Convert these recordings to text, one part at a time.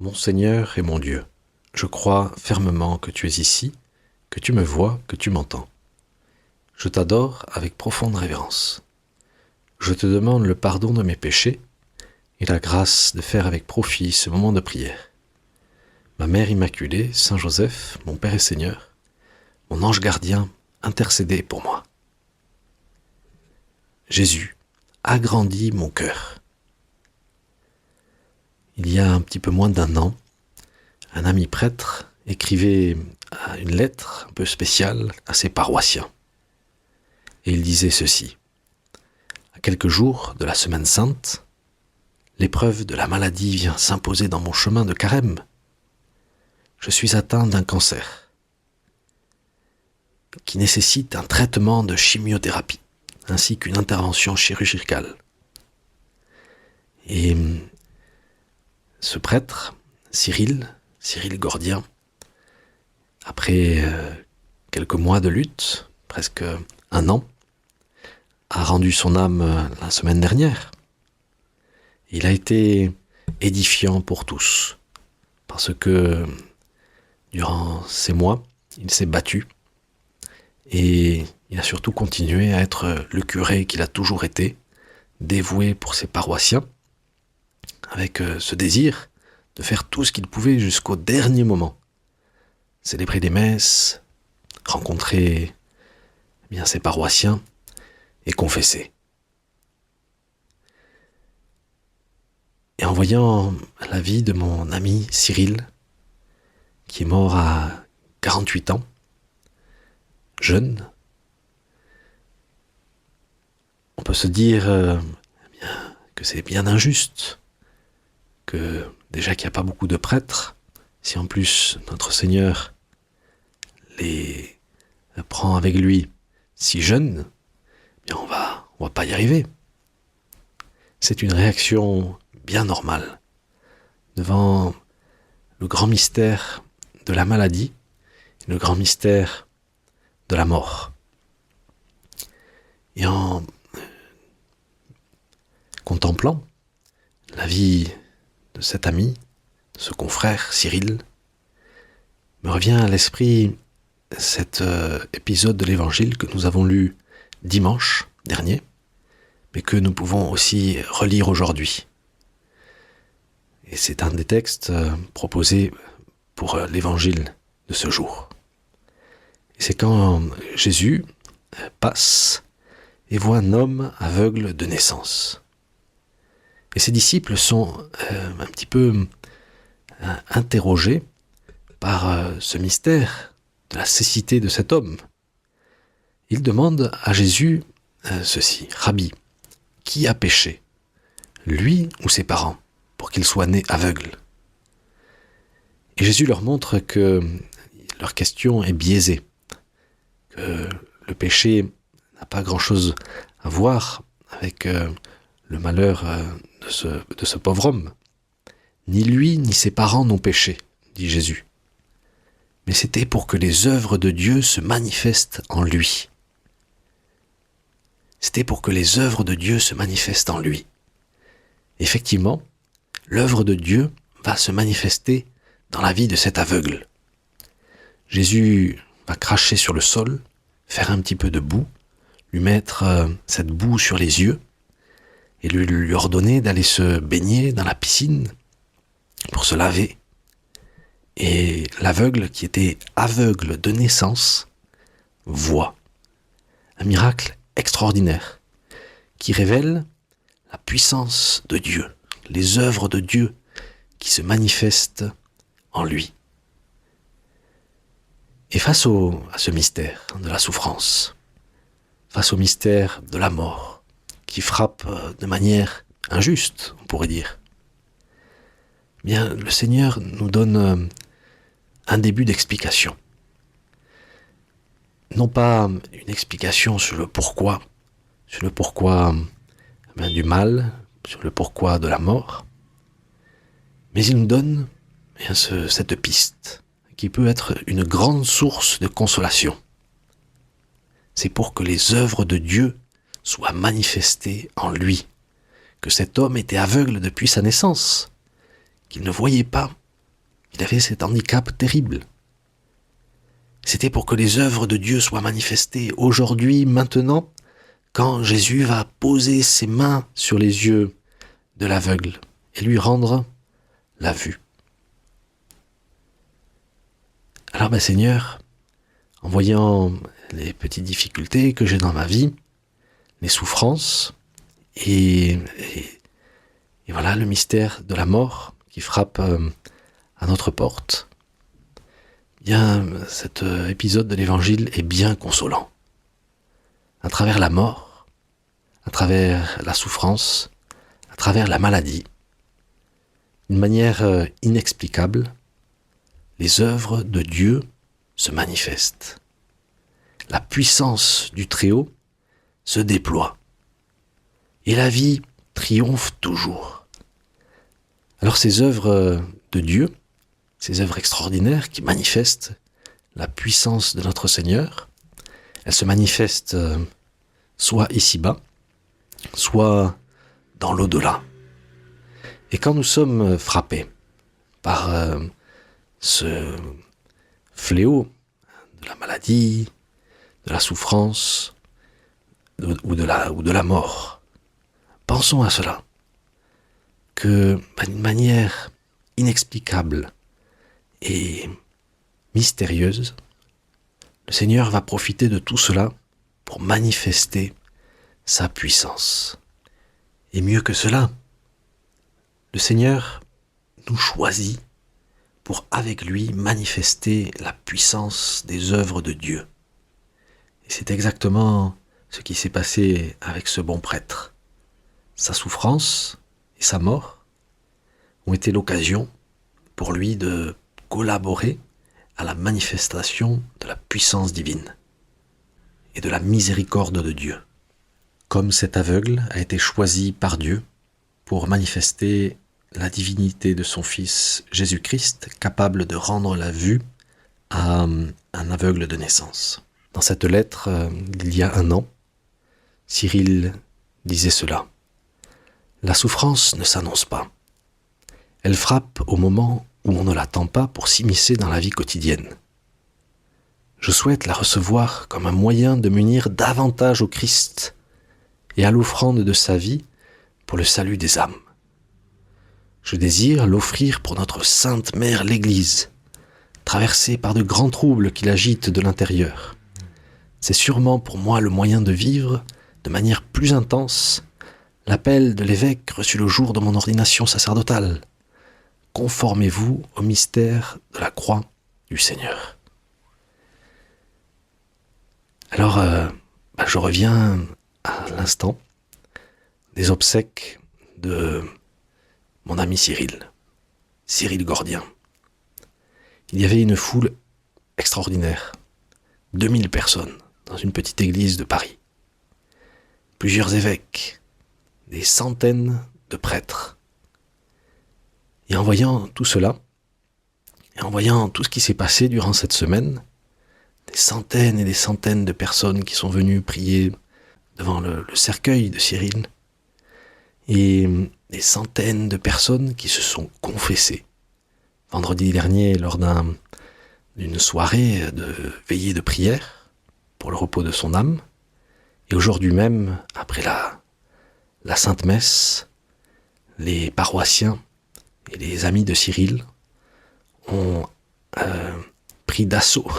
Mon Seigneur et mon Dieu, je crois fermement que tu es ici, que tu me vois, que tu m'entends. Je t'adore avec profonde révérence. Je te demande le pardon de mes péchés et la grâce de faire avec profit ce moment de prière. Ma Mère Immaculée, Saint Joseph, mon Père et Seigneur, mon ange gardien, intercédez pour moi. Jésus, agrandis mon cœur. Il y a un petit peu moins d'1 an, un ami prêtre écrivait une lettre un peu spéciale à ses paroissiens. Et il disait ceci: à quelques jours de la Semaine Sainte, l'épreuve de la maladie vient s'imposer dans mon chemin de carême. Je suis atteint d'un cancer qui nécessite un traitement de chimiothérapie ainsi qu'une intervention chirurgicale. Et ce prêtre, Cyril Gordien, après quelques mois de lutte, presque 1 an, a rendu son âme la semaine dernière. Il a été édifiant pour tous, parce que durant ces mois, il s'est battu et il a surtout continué à être le curé qu'il a toujours été, dévoué pour ses paroissiens, avec ce désir de faire tout ce qu'il pouvait jusqu'au dernier moment. Célébrer des messes, rencontrer ses paroissiens et confesser. Et en voyant la vie de mon ami Cyril, qui est mort à 48 ans, jeune, on peut se dire que c'est bien injuste, que déjà qu'il n'y a pas beaucoup de prêtres, si en plus notre Seigneur les prend avec lui si jeunes, on va pas y arriver. C'est une réaction bien normale devant le grand mystère de la maladie, le grand mystère de la mort. Et en contemplant la vie de cet ami, de ce confrère Cyril, me revient à l'esprit cet épisode de l'Évangile que nous avons lu dimanche dernier, mais que nous pouvons aussi relire aujourd'hui. Et c'est un des textes proposés pour l'Évangile de ce jour. Et c'est quand Jésus passe et voit un homme aveugle de naissance. Et ses disciples sont un petit peu interrogés par ce mystère de la cécité de cet homme. Ils demandent à Jésus ceci: Rabbi, qui a péché, lui ou ses parents, pour qu'il soit né aveugle? Et Jésus leur montre que leur question est biaisée, que le péché n'a pas grand-chose à voir avec le malheur de ce pauvre homme. Ni lui ni ses parents n'ont péché, dit Jésus. Mais c'était pour que les œuvres de Dieu se manifestent en lui. C'était pour que les œuvres de Dieu se manifestent en lui. Effectivement, l'œuvre de Dieu va se manifester dans la vie de cet aveugle. Jésus va cracher sur le sol, faire un petit peu de boue, lui mettre cette boue sur les yeux et lui ordonner d'aller se baigner dans la piscine pour se laver. Et l'aveugle, qui était aveugle de naissance, voit. Un miracle extraordinaire qui révèle la puissance de Dieu, les œuvres de Dieu qui se manifestent en lui. Et face à ce mystère de la souffrance, face au mystère de la mort, qui frappe de manière injuste, on pourrait dire, le Seigneur nous donne un début d'explication. Non pas une explication sur le pourquoi du mal, sur le pourquoi de la mort, mais il nous donne cette piste qui peut être une grande source de consolation. C'est pour que les œuvres de Dieu soient manifestées en lui, que cet homme était aveugle depuis sa naissance, qu'il ne voyait pas qu'il avait cet handicap terrible. C'était pour que les œuvres de Dieu soient manifestées aujourd'hui, maintenant, quand Jésus va poser ses mains sur les yeux de l'aveugle et lui rendre la vue. Alors, Seigneur, en voyant les petites difficultés que j'ai dans ma vie, les souffrances, et voilà le mystère de la mort qui frappe à notre porte, bien, cet épisode de l'Évangile est bien consolant. À travers la mort, à travers la souffrance, à travers la maladie, d'une manière inexplicable, les œuvres de Dieu se manifestent. La puissance du Très-Haut se déploie. Et la vie triomphe toujours. Alors ces œuvres de Dieu, ces œuvres extraordinaires qui manifestent la puissance de notre Seigneur, elles se manifestent soit ici-bas, soit dans l'au-delà. Et quand nous sommes frappés par ce fléau de la maladie, de la souffrance ou de la mort, pensons à cela, que d'une manière inexplicable et mystérieuse, le Seigneur va profiter de tout cela pour manifester sa puissance. Et mieux que cela, le Seigneur nous choisit pour avec lui manifester la puissance des œuvres de Dieu. Et c'est exactement ce qui s'est passé avec ce bon prêtre. Sa souffrance et sa mort ont été l'occasion pour lui de collaborer à la manifestation de la puissance divine et de la miséricorde de Dieu. Comme cet aveugle a été choisi par Dieu pour manifester la divinité de son Fils Jésus-Christ, capable de rendre la vue à un aveugle de naissance. Dans cette lettre, il y a 1 an, Cyril disait cela. La souffrance ne s'annonce pas. Elle frappe au moment où on ne l'attend pas pour s'immiscer dans la vie quotidienne. Je souhaite la recevoir comme un moyen de m'unir davantage au Christ et à l'offrande de sa vie pour le salut des âmes. Je désire l'offrir pour notre Sainte Mère l'Église, traversée par de grands troubles qui l'agitent de l'intérieur. C'est sûrement pour moi le moyen de vivre de manière plus intense l'appel de l'évêque reçu le jour de mon ordination sacerdotale. Conformez-vous au mystère de la croix du Seigneur. Alors, je reviens à l'instant des obsèques de mon ami Cyril Gordien. Il y avait une foule extraordinaire, 2000 personnes dans une petite église de Paris. Plusieurs évêques, des centaines de prêtres. Et en voyant tout cela, et en voyant tout ce qui s'est passé durant cette semaine, des centaines et des centaines de personnes qui sont venues prier devant le cercueil de Cyril, et des centaines de personnes qui se sont confessées. Vendredi dernier, lors d'une soirée de veillée de prière pour le repos de son âme, et aujourd'hui même, après la Sainte Messe, les paroissiens et les amis de Cyril ont pris d'assaut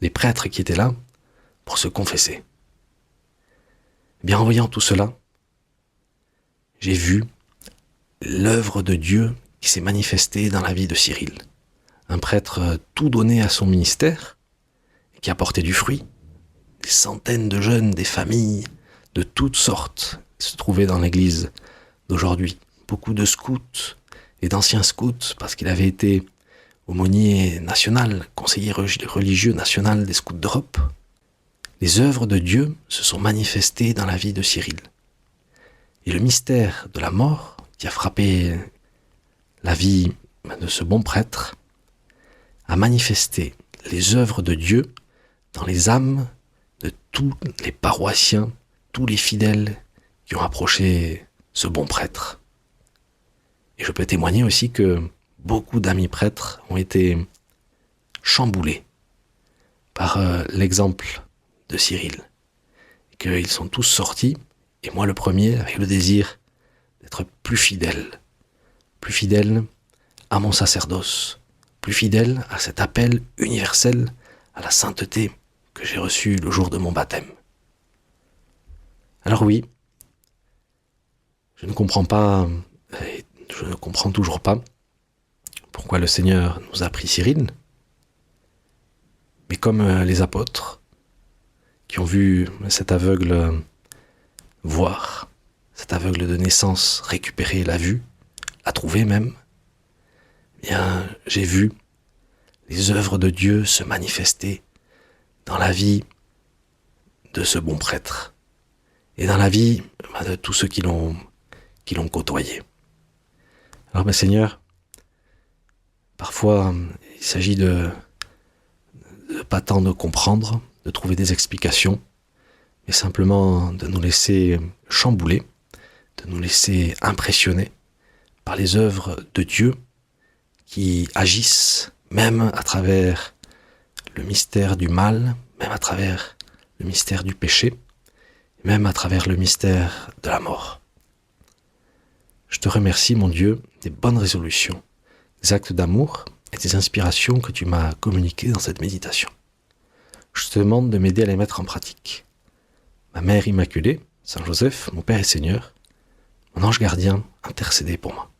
les prêtres qui étaient là pour se confesser. Eh bien, en voyant tout cela, j'ai vu l'œuvre de Dieu qui s'est manifestée dans la vie de Cyril. Un prêtre tout donné à son ministère, qui a porté du fruit. Des centaines de jeunes, des familles de toutes sortes se trouvaient dans l'église d'aujourd'hui. Beaucoup de scouts et d'anciens scouts, parce qu'il avait été aumônier national, conseiller religieux national des scouts d'Europe. Les œuvres de Dieu se sont manifestées dans la vie de Cyril. Et le mystère de la mort, qui a frappé la vie de ce bon prêtre, a manifesté les œuvres de Dieu dans les âmes de tous les paroissiens, tous les fidèles qui ont approché ce bon prêtre. Et je peux témoigner aussi que beaucoup d'amis prêtres ont été chamboulés par l'exemple de Cyril. Et qu'ils sont tous sortis, et moi le premier, avec le désir d'être plus fidèle à mon sacerdoce, plus fidèle à cet appel universel à la sainteté que j'ai reçu le jour de mon baptême. Alors oui, je ne comprends pas, et je ne comprends toujours pas pourquoi le Seigneur nous a pris Cyril, mais comme les apôtres qui ont vu cet aveugle voir, cet aveugle de naissance récupérer la vue, la trouver même, eh bien j'ai vu les œuvres de Dieu se manifester dans la vie de ce bon prêtre et dans la vie de tous ceux qui l'ont côtoyé. Alors Seigneur, parfois il s'agit de pas tant de comprendre, de trouver des explications, mais simplement de nous laisser chambouler, de nous laisser impressionner par les œuvres de Dieu qui agissent même à travers le mystère du mal, même à travers le mystère du péché, même à travers le mystère de la mort. Je te remercie, mon Dieu, des bonnes résolutions, des actes d'amour et des inspirations que tu m'as communiquées dans cette méditation. Je te demande de m'aider à les mettre en pratique. Ma Mère Immaculée, Saint Joseph, mon Père et Seigneur, mon ange gardien, intercédez pour moi.